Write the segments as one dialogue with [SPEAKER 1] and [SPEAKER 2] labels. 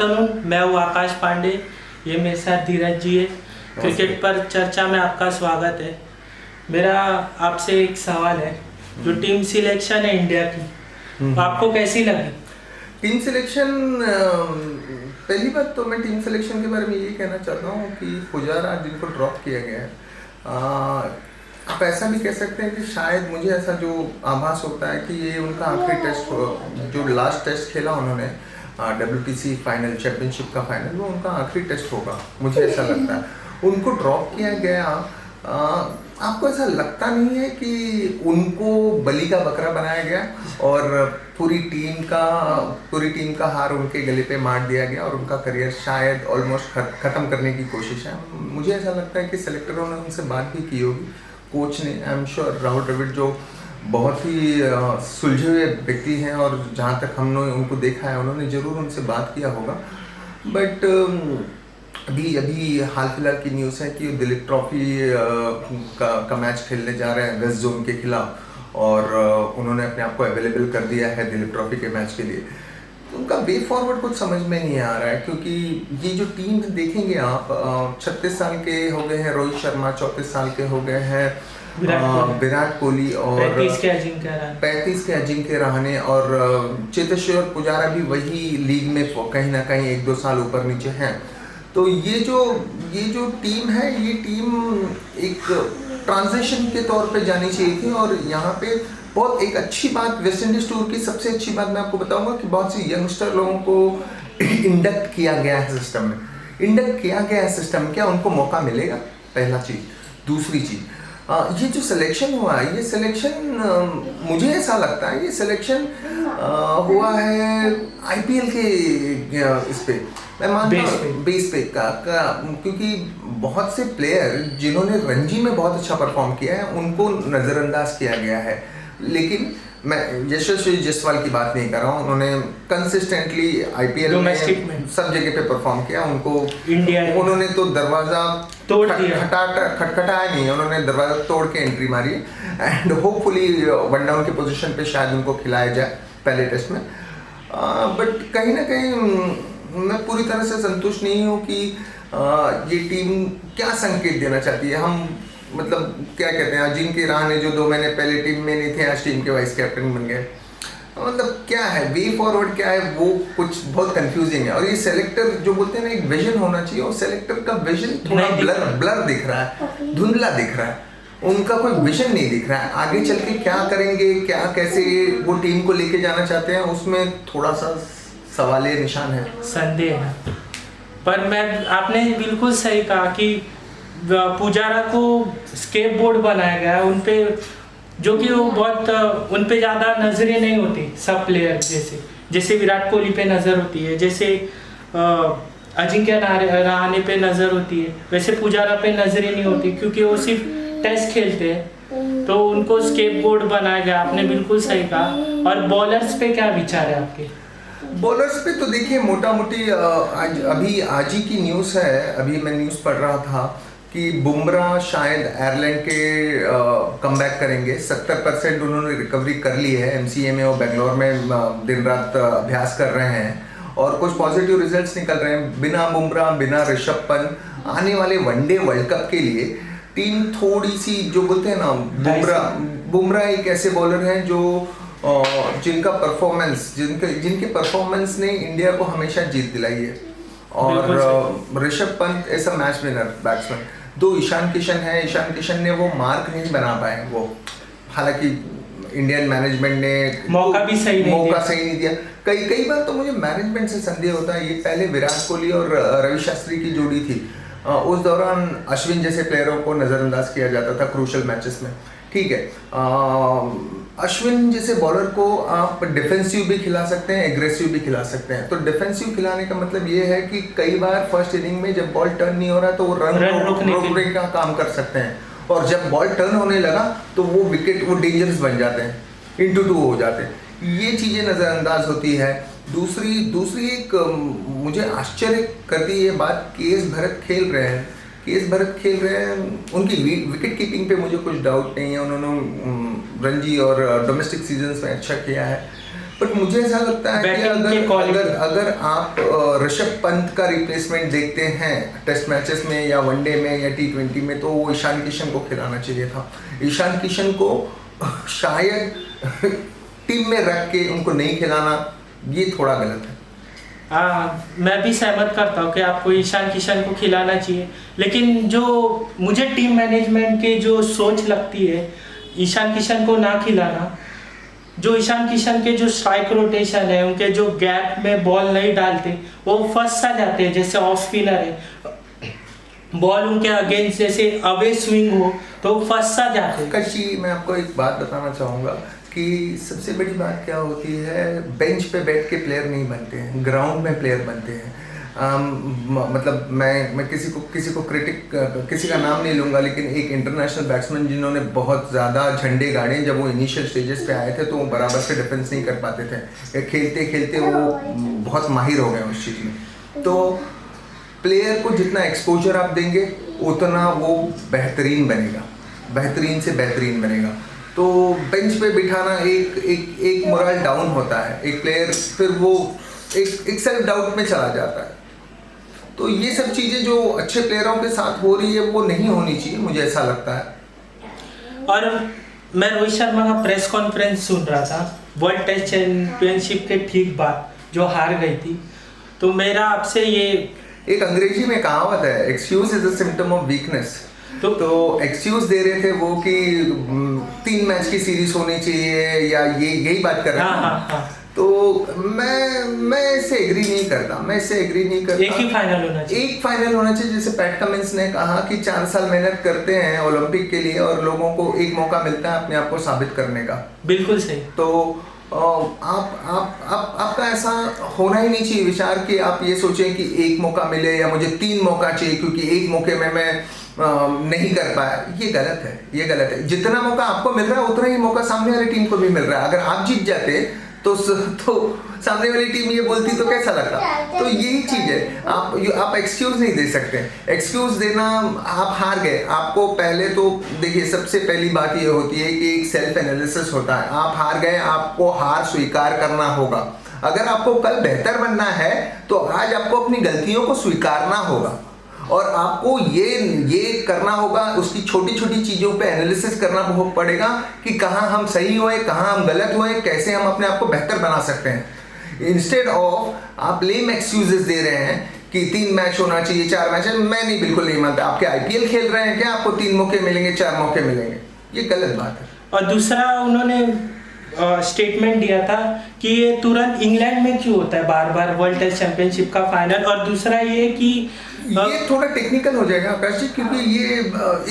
[SPEAKER 1] मैं हूँ आकाश पांडे। ये मेरे साथ धीरज जी है। क्रिकेट पर चर्चा में आपका स्वागत है। मेरा आपसे एक सवाल है, जो टीम सिलेक्शन है इंडिया की, तो आपको कैसी लगी?
[SPEAKER 2] टीम सिलेक्शन, पहली बात तो मैं टीम सिलेक्शन के बारे में ये कहना चाहता हूँ कि पुजारा जिनको ड्रॉप किया गया है, आप ऐसा भी कह सकते हैं कि शायद मुझे ऐसा जो आभास होता है कि ये उनका आखिरी टेस्ट, जो लास्ट टेस्ट खेला उन्होंने WTC फाइनल, चैंपियनशिप का फाइनल, वो उनका आखिरी टेस्ट होगा, मुझे ऐसा लगता है। उनको ड्रॉप किया गया, आपको ऐसा लगता नहीं है कि उनको बलि का बकरा बनाया गया और पूरी टीम का हार उनके गले पे मार दिया गया और उनका करियर शायद ऑलमोस्ट ख़त्म करने की कोशिश है? मुझे ऐसा लगता है कि सेलेक्टरों ने उनसे बात भी की होगी, कोच ने। I am sure Rahul Dravid जो बहुत ही सुलझे हुए व्यक्ति हैं और जहाँ तक हमने उनको देखा है, उन्होंने ज़रूर उनसे बात किया होगा। बट अभी हाल फिलहाल की न्यूज़ है कि वो दिलीप ट्रॉफी का मैच खेलने जा रहे हैं वेस्ट जोन के खिलाफ और उन्होंने अपने आप को अवेलेबल कर दिया है दिलीप ट्रॉफी के मैच के लिए। तो उनका वे फॉरवर्ड कुछ समझ में नहीं आ रहा है, क्योंकि ये जो टीम देखेंगे आप, 36 साल के हो गए हैं रोहित शर्मा, 34 साल के हो गए हैं विराट कोहली और 35 के अजिंक्य रहाणे और चेतेश्वर पुजारा भी वही लीग में कहीं ना कहीं 1-2 साल ऊपर नीचे हैं। तो ये जो टीम है, ये टीम एक ट्रांजिशन के तौर पे जानी चाहिए थी। और यहाँ पे बहुत एक अच्छी बात वेस्ट इंडीज टूर की, सबसे अच्छी बात मैं आपको बताऊंगा कि बहुत सी यंगस्टर लोगों को इंडक्ट किया गया है सिस्टम में। इंडक्ट किया गया है सिस्टम, क्या उनको मौका मिलेगा? पहला चीज़। दूसरी चीज़, ये जो सिलेक्शन हुआ है, ये सिलेक्शन मुझे ऐसा लगता है ये सिलेक्शन हुआ है IPL के इस पे, मैं मानता हूँ बेस पे का, क्योंकि बहुत से प्लेयर जिन्होंने रणजी में बहुत अच्छा परफॉर्म किया है उनको नज़रअंदाज किया गया है। लेकिन मैं यशस्वी जायसवाल की बात नहीं कर रहा हूँ, उन्होंने कंसिस्टेंटली IPL में सब जगह पे परफॉर्म किया। उनको उन्होंने तो दरवाज़ा खटखटाया नहीं, उन्होंने दरवाज़ा तोड़ के एंट्री मारी एंड होपफुली वन डाउन की पोजीशन पे शायद उनको खिलाया जाए पहले टेस्ट में। बट कहीं ना कहीं मैं पूरी तरह से संतुष्ट नहीं हूँ कि ये टीम क्या संकेत देना चाहती है। हम मतलब क्या कहते हैं, अजिंक्य रहाणे जो 2 महीने पहले टीम में नहीं थे, आज टीम के वाइस कैप्टन बन गए। मतलब क्या है वे फॉरवर्ड, क्या है वो, कुछ बहुत कंफ्यूजिंग है। और ये सेलेक्टर जो बोलते हैं ना, एक विजन होना चाहिए, और सेलेक्टर का विजन थोड़ा ब्लर दिख रहा है, धुंधला दिख रहा है। उनका कोई विजन नहीं दिख रहा है, आगे चल के क्या करेंगे, क्या कैसे वो टीम को लेके जाना चाहते हैं, उसमें थोड़ा सा सवालिया निशान है,
[SPEAKER 1] संदेह है। पर आपने बिल्कुल सही कहा कि पुजारा को स्केप बोर्ड बनाया गया है उन पे, जो कि वो बहुत उन पे ज़्यादा नज़रें नहीं होती सब प्लेयर जैसे विराट कोहली पे नज़र होती है, जैसे अजिंक्य रहाणे पे नज़र होती है, वैसे पुजारा पे नज़रें नहीं होती क्योंकि वो सिर्फ टेस्ट खेलते हैं। तो उनको स्केप बोर्ड बनाया गया, आपने बिल्कुल सही कहा। और बॉलर्स पे क्या विचार है आपके?
[SPEAKER 2] बॉलर्स पे तो देखिए मोटा मोटी आज ही की न्यूज़ है, अभी मैं न्यूज़ पढ़ रहा था कि बुमराह शायद आयरलैंड के कमबैक करेंगे। 70% उन्होंने रिकवरी कर ली है, MCA में और बेंगलोर में दिन रात अभ्यास कर रहे हैं और कुछ पॉजिटिव रिजल्ट्स निकल रहे हैं। बिना बुमराह, बिना ऋषभ पंत, आने वाले वनडे वर्ल्ड कप के लिए टीम थोड़ी सी, जो बोलते हैं ना, बुमराह एक ऐसे बॉलर हैं जो जिनके परफॉर्मेंस ने इंडिया को हमेशा जीत दिलाई है। और ऋषभ पंत ऐसा match winner batsman. 2 Ishan Kishan ने वो मार्क नहीं बना पाए, वो हालांकि इंडियन मैनेजमेंट ने मौका सही नहीं दिया। कई बार तो मुझे मैनेजमेंट से संदेह होता है। ये पहले विराट कोहली और रवि शास्त्री की जोड़ी थी, उस दौरान अश्विन जैसे प्लेयरों को नज़रअंदाज किया जाता था क्रूशल मैचेस में, ठीक है। अश्विन जैसे बॉलर को आप डिफेंसिव भी खिला सकते हैं, एग्रेसिव भी खिला सकते हैं। तो डिफेंसिव खिलाने का मतलब ये है कि कई बार फर्स्ट इनिंग में जब बॉल टर्न नहीं हो रहा तो वो रन रोकने का काम कर सकते हैं, और जब बॉल टर्न होने लगा तो वो डेंजरस बन जाते हैं, इंटू 2 हो जाते हैं। ये चीज़ें नज़रअंदाज होती है। दूसरी एक मुझे आश्चर्य करती है ये बात, केएस भरत खेल रहे हैं। उनकी विकेट कीपिंग पे मुझे कुछ डाउट नहीं है, उन्होंने रणजी और डोमेस्टिक सीजन्स में अच्छा किया है। बट मुझे ऐसा लगता है कि
[SPEAKER 1] Batting के quality।
[SPEAKER 2] अगर आप ऋषभ पंत का रिप्लेसमेंट देखते हैं टेस्ट मैचेस में या वनडे में या T20 में, तो वो ईशान किशन को खिलाना चाहिए था। ईशान किशन को शायद टीम में रख के उनको नहीं खिलाना, ये थोड़ा गलत है।
[SPEAKER 1] हाँ, मैं भी सहमत करता हूँ कि आपको ईशान किशन को खिलाना चाहिए, लेकिन जो मुझे टीम मैनेजमेंट के जो सोच लगती है ईशान किशन को ना खिलाना, जो ईशान किशन के जो स्ट्राइक रोटेशन है, उनके जो गैप में बॉल नहीं डालते, वो फंस सा जाते हैं। जैसे ऑफ स्पिनर है, बॉल उनके अगेंस्ट जैसे अवे स्विंग हो तो फंस सा जाते हैं।
[SPEAKER 2] कशी, मैं आपको एक बात बताना चाहूँगा कि सबसे बड़ी बात क्या होती है, बेंच पे बैठ के प्लेयर नहीं बनते हैं, ग्राउंड में प्लेयर बनते हैं। मतलब मैं किसी को किसी का नाम नहीं लूँगा, लेकिन एक इंटरनेशनल बैट्समैन जिन्होंने बहुत ज़्यादा झंडे गाड़े, जब वो इनिशियल स्टेजेस पे आए थे तो वो बराबर से डिफेंस नहीं कर पाते थे, खेलते खेलते वो बहुत माहिर हो गए उस चीज़ में। तो प्लेयर को जितना एक्सपोजर आप देंगे उतना वो बेहतरीन बनेगा, बेहतरीन से बेहतरीन बनेगा। तो बेंच पे बिठाना एक मोरल डाउन होता है, एक प्लेयर फिर वो एक सेल्फ डाउट में चला जाता है। तो ये सब चीज़ें जो अच्छे प्लेयरों के साथ हो रही है वो नहीं होनी चाहिए, मुझे ऐसा लगता है।
[SPEAKER 1] और मैं रोहित शर्मा का प्रेस कॉन्फ्रेंस सुन रहा था वर्ल्ड टेस्ट चैंपियनशिप के ठीक बाद, जो हार गई थी। तो मेरा आपसे ये, एक
[SPEAKER 2] अंग्रेजी में कहावत है, excuse is a symptom of weakness. तो एक्सक्यूज दे रहे थे वो कि 3 मैच की सीरीज होनी चाहिए या यही बात कर रहे थे।
[SPEAKER 1] हाँ।
[SPEAKER 2] तो मैं इससे एग्री नहीं करता,
[SPEAKER 1] एक ही फाइनल होना चाहिए।
[SPEAKER 2] एक फाइनल होना चाहिए। जैसे पैट कमिंस ने कहा कि 4 साल मेहनत करते हैं ओलंपिक के लिए और लोगों को एक मौका मिलता है अपने आप को साबित करने का।
[SPEAKER 1] बिल्कुल सही।
[SPEAKER 2] तो आपका ऐसा होना ही नहीं चाहिए विचार कि आप ये सोचें कि एक मौका मिले या मुझे 3 मौका चाहिए क्योंकि एक मौके में मैं नहीं कर पाया। ये गलत है। जितना मौका आपको मिल रहा है उतना ही मौका सामने वाली टीम को भी मिल रहा है। अगर आप जीत जाते तो सामने वाली टीम ये बोलती तो कैसा लगता। तो यही चीज है, आप एक्सक्यूज नहीं दे सकते। एक्सक्यूज देना, आप हार गए, आपको पहले तो देखिए सबसे पहली बात ये होती है कि एक सेल्फ एनालिसिस होता है। आप हार गए, आपको हार स्वीकार करना होगा। अगर आपको कल बेहतर बनना है तो आज आपको अपनी गलतियों को स्वीकारना होगा और आपको ये करना होगा। उसकी छोटी छोटी चीज़ों पे एनालिसिस करना बहुत पड़ेगा कि कहाँ हम सही हुए, कहाँ हम गलत हुए, कैसे हम अपने आप को बेहतर बना सकते हैं। इंस्टेड ऑफ आप लेम एक्सक्यूजेस दे रहे हैं कि 3 मैच होना चाहिए, 4 मैच, मैं नहीं, बिल्कुल नहीं मानता। आपके IPL खेल रहे हैं क्या, आपको 3 मौके मिलेंगे, 4 मौके मिलेंगे, ये गलत बात है।
[SPEAKER 1] और दूसरा उन्होंने स्टेटमेंट दिया था कि ये तुरंत इंग्लैंड में क्यों होता है बार बार वर्ल्ड टेस्ट चैंपियनशिप का फाइनल। और दूसरा ये कि
[SPEAKER 2] ये थोड़ा टेक्निकल हो जाएगा आकाश जी, क्योंकि ये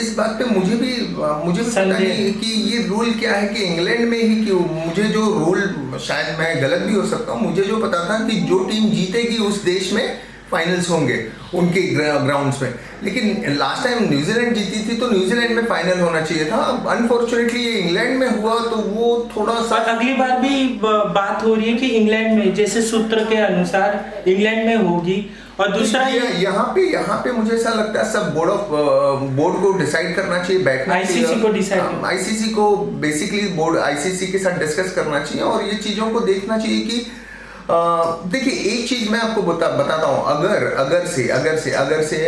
[SPEAKER 2] इस बात पे मुझे भी पता नहीं कि ये रूल क्या है कि इंग्लैंड में ही क्यों। मुझे जो रूल, शायद मैं गलत भी हो सकता हूँ, मुझे जो पता था कि जो टीम जीतेगी उस देश में फाइनल्स होंगे उनके ग्राउंड्स में। लेकिन लास्ट टाइम न्यूजीलैंड जीती थी तो न्यूजीलैंड में फाइनल होना चाहिए था। अनफॉर्चुनेटली ये इंग्लैंड में हुआ तो वो थोड़ा सा।
[SPEAKER 1] अगली बार भी बात हो रही है कि इंग्लैंड में, जैसे सूत्र के अनुसार इंग्लैंड में होगी। और दूसरा
[SPEAKER 2] यहाँ पे मुझे ऐसा लगता है सब बोर्ड को डिसाइड करना चाहिए, बैठना चाहिए, आईसीसी को बेसिकली बोर्ड आईसीसी के साथ डिस्कस करना चाहिए और ये चीज़ों को देखना चाहिए कि देखिए एक चीज मैं आपको बताता हूँ। अगर से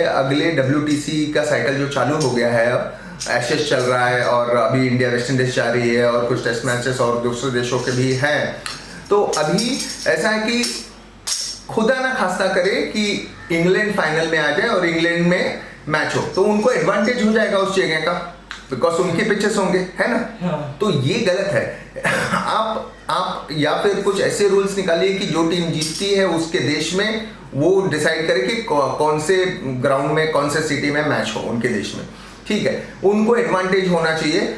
[SPEAKER 2] अगले WTC का साइकिल जो चालू हो गया है, अब एशेस चल रहा है और अभी इंडिया वेस्ट इंडीज जा रही है और कुछ टेस्ट मैचेस और दूसरे देशों के भी हैं। तो अभी ऐसा है कि खुदा ना खास्ता करे कि इंग्लैंड फाइनल में आ जाए और इंग्लैंड में मैच हो तो उनको एडवांटेज हो जाएगा उस जगह का, बिकॉज उनके पिचेस होंगे, है ना।
[SPEAKER 1] हाँ।
[SPEAKER 2] तो ये गलत है। आप या फिर कुछ ऐसे रूल्स निकालिए कि जो टीम जीतती है उसके देश में वो डिसाइड करे कि कौन से ग्राउंड में, कौन से सिटी में मैच हो उनके देश में। ठीक है, उनको एडवांटेज होना चाहिए,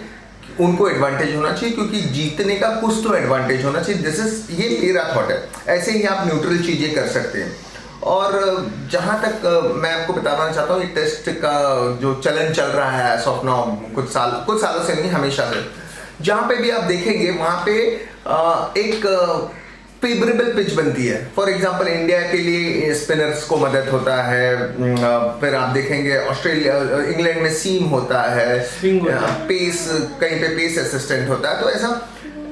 [SPEAKER 2] क्योंकि जीतने का कुछ तो एडवांटेज होना चाहिए। ये मेरा थॉट है। ऐसे ही आप न्यूट्रल चीजें कर सकते हैं। और जहाँ तक मैं आपको बताना चाहता हूँ, टेस्ट का जो चलन चल रहा है एज ऑफ नाउ, कुछ सालों से नहीं, हमेशा से, जहाँ पे भी आप देखेंगे वहाँ पे एक फेवरेबल पिच बनती है। फॉर एग्जांपल इंडिया के लिए स्पिनर्स को मदद होता है, फिर आप देखेंगे इंग्लैंड में सीम होता है, पेस, कहीं पे पेस असिस्टेंट होता है। तो ऐसा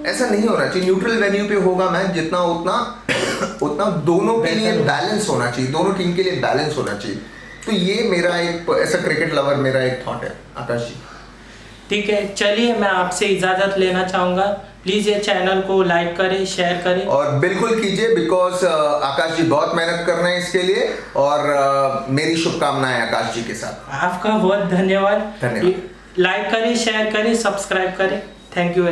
[SPEAKER 2] ऐसा नहीं होना चाहिए। न्यूट्रल वेन्यू पे होगा मैच, जितना उतना उतना दोनों के लिए बैलेंस होना चाहिए, दोनों टीम के लिए बैलेंस होना चाहिए। तो ये मेरा एक ऐसा क्रिकेट लवर मेरा एक थॉट है। आकाश जी
[SPEAKER 1] ठीक है, चलिए मैं आपसे इजाज़त लेना चाहूँगा। प्लीज़ ये चैनल को लाइक करें, शेयर करें
[SPEAKER 2] और बिल्कुल कीजिए, बिकॉज आकाश जी बहुत मेहनत कर रहे हैं इसके लिए, और मेरी शुभकामनाएं आकाश जी के साथ।
[SPEAKER 1] आपका बहुत धन्यवाद।
[SPEAKER 2] धन्यवाद।
[SPEAKER 1] लाइक करें, शेयर करें, सब्सक्राइब करें। Thank you.